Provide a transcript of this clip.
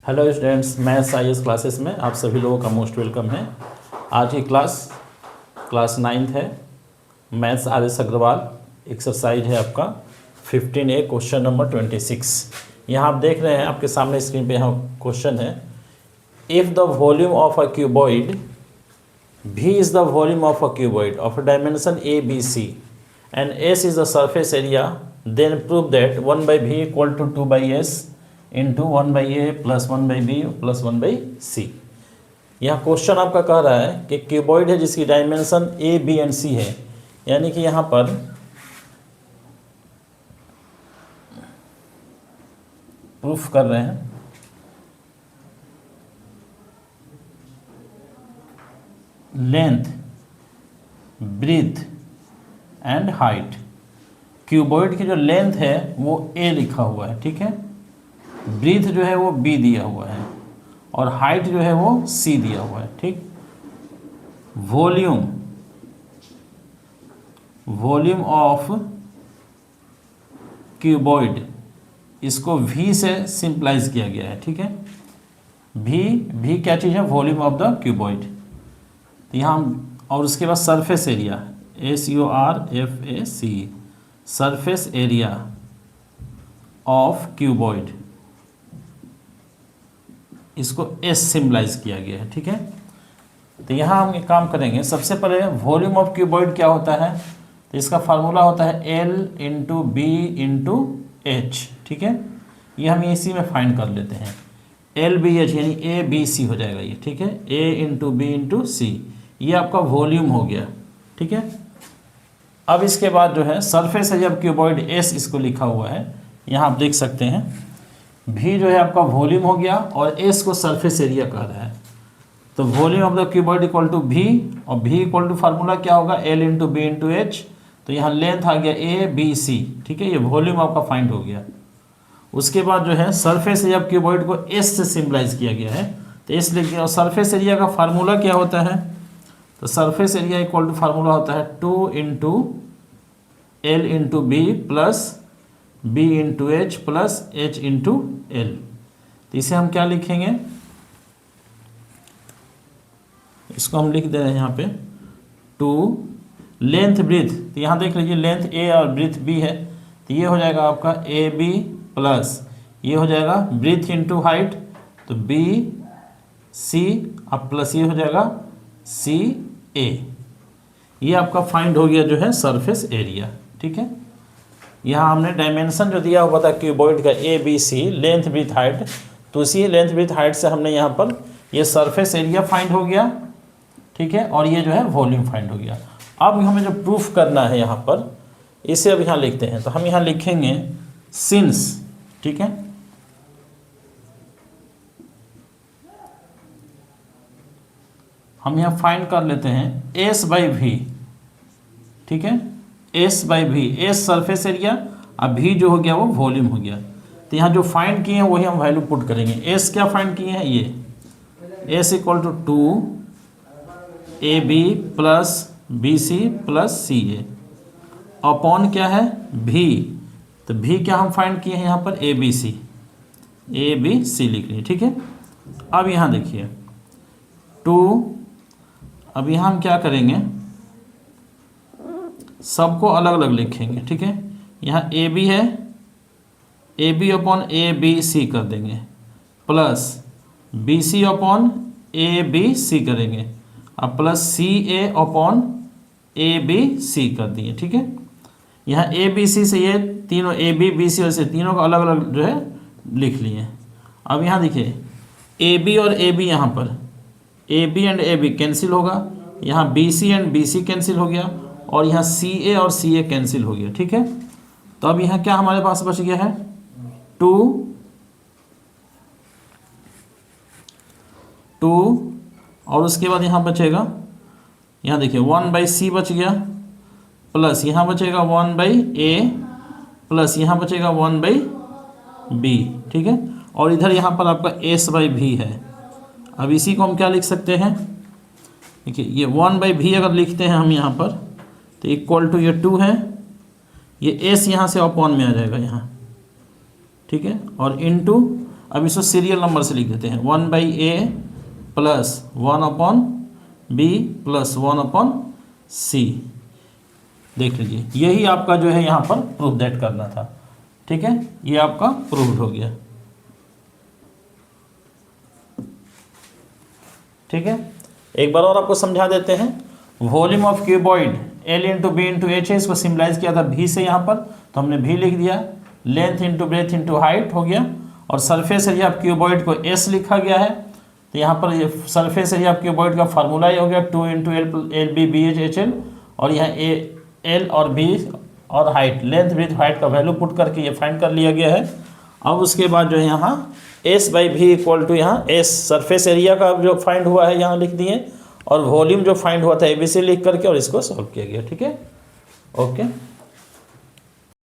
Hello students, maths IAS classes में आप सभी लोगों का मोस्ट वेलकम है। आज की क्लास 9th है। Maths RS. अग्रवाल। एक्सरसाइज है आपका 15A, क्वेश्चन नंबर 26। यहाँ आप देख रहे हैं, आपके सामने स्क्रीन पे यहाँ क्वेश्चन है। If the volume of a cuboid V is the volume of a cuboid of a dimension A, B, C and S is the surface area, then prove that 1 by V equal to 2 by S into 1 by A plus 1 by B plus 1 by C। यहाँ question आपका कह रहा है कि cuboid है जिसकी dimension A, B and C है, यानी कि यहाँ पर प्रूफ कर रहे हैं length, breadth and height. Cuboid की जो लेंथ है वो A लिखा हुआ है, ठीक है। ब्रीथ जो है वो B दिया हुआ है और हाइट जो है वो C दिया हुआ है, ठीक। वॉल्यूम ऑफ क्यूबॉइड, इसको V से सिंप्लाइज किया गया है, ठीक है। V क्या चीज़ है? Volume of the cuboid. तो यहाँ और उसके बाद surface area, SURFAC, surface area of cuboid, इसको S सिम्बलाइज किया गया है, ठीक है। तो यहाँ हम एक काम करेंगे, सबसे पहले वॉल्यूम ऑफ क्यूबॉइड क्या होता है, तो इसका फार्मूला होता है L into B into H, ठीक है। ये हम इसी में फाइंड कर लेते हैं। LBH यानी ABC हो जाएगा ये, ठीक है। A इंटू बी इंटू सी, ये आपका वॉल्यूम हो गया, ठीक है। अब इसके बाद जो है सरफेस है, जब क्यूबॉइड S इसको लिखा हुआ है, यहाँ आप देख सकते हैं। V जो है आपका वॉल्यूम हो गया और S को सरफेस एरिया कह रहा है। तो volume of the cuboid equal to V, और V इक्वल टू फार्मूला क्या होगा? L into B into H. तो यहाँ लेंथ आ गया ABC, ठीक है। ये वॉल्यूम आपका फाइंड हो गया। उसके बाद जो है सरफेस एरिया ऑफ क्यूबॉइड को S से सिम्बलाइज किया गया है, तो S लिख दिया। और सरफेस एरिया का फार्मूला क्या होता है? तो surface area equal to formula होता है 2 into L into B plus B into H plus H into L। तो इसे हम क्या लिखेंगे? इसको हम लिख दे रहे हैं यहाँ पे 2 लेंथ ब्रीथ। तो यहाँ देख लीजिए, लेंथ A और ब्रीथ B है, तो ये हो जाएगा आपका AB प्लस ये हो जाएगा ब्रीथ इंटू हाइट, तो BC अब प्लस ये हो जाएगा CA। ये आपका फाइंड हो गया जो है सरफेस एरिया, ठीक है। यहाँ हमने डायमेंशन जो दिया हुआ था क्यूबॉइड का ABC, लेंथ ब्रीथ हाइट, तो उसी लेंथ ब्रीथ हाइट से हमने यहाँ पर ये सरफेस एरिया फाइंड हो गया, ठीक है। और ये जो है वॉल्यूम फाइंड हो गया। अब हमें जो प्रूफ करना है यहाँ पर, इसे अब यहाँ लिखते हैं। तो हम यहाँ लिखेंगे सिंस, ठीक है। हम यहाँ फाइंड कर लेते हैं S बाई V, ठीक है। S by V, S surface area, अब V जो हो गया वो वॉल्यूम हो गया। तो यहाँ जो फाइंड किए हैं वही हम वैल्यू पुट करेंगे। S क्या फाइंड किए हैं? ये S equal to 2 AB plus BC plus CA upon क्या है? V। तो V क्या हम फाइंड किए हैं यहाँ पर? ABC लिख लिए, ठीक है। अब यहाँ देखिए 2, अब यहाँ हम क्या करेंगे, सबको अलग अलग लिखेंगे, ठीक है। यहाँ AB है, AB अपॉन ABC कर देंगे, प्लस BC अपॉन ABC करेंगे, अब प्लस CA अपॉन ABC कर दिए, ठीक है। यहाँ ABC से ये तीनों AB BC और से तीनों को अलग अलग जो है लिख लिए। अब यहाँ देखिए AB और AB, यहाँ पर AB एंड AB कैंसिल होगा, यहाँ BC एंड BC कैंसिल हो गया, और यहाँ CA और CA कैंसिल हो गया, ठीक है। तो अब यहाँ क्या हमारे पास बच गया है? 2 और उसके बाद यहाँ बचेगा, यहाँ देखिए 1 बाई C बच गया, प्लस यहाँ बचेगा 1 बाई A प्लस यहाँ बचेगा 1 बाई B, ठीक है। और इधर यहाँ पर आपका S बाई V है। अब इसी को हम क्या लिख सकते हैं? देखिए ये 1 बाई V अगर लिखते हैं हम यहाँ पर, तो इक्वल टू ये 2 है, ये S यहाँ से अपॉन में आ जाएगा यहाँ, ठीक है। और इनटू अब इसको सीरियल नंबर से लिख देते हैं 1/a plus 1/b plus 1/c। देख लीजिए, यही आपका जो है यहाँ पर प्रूफ दैट करना था। ठीक है, ये आपका प्रूव्ड हो गया। ठीक है, एक बार और आपको समझा देते हैं। Volume of cuboid L into B into H है, इसको सिम्बलाइज किया था V से यहाँ पर, तो हमने V लिख दिया। Length into breadth into height हो गया, और सरफेस एरिया ऑफ क्यूबॉइड को S लिखा गया है। तो यहाँ पर ये सरफेस एरिया ऑफ क्यूबॉइड का फार्मूला ये हो गया 2 into L B B H H L, और यहाँ L और B और हाइट, लेंथ ब्रेथ हाइट का वैल्यू पुट करके ये फाइंड कर लिया गया है। अब उसके बाद जो है यहाँ S/V इक्वल टू यहाँ S सरफेस एरिया का जो फाइंड हुआ है यहाँ लिख दिए, और वॉल्यूम जो फाइंड हुआ था ABC लिख करके और इसको सॉल्व किया गया। ठीक है, ओके।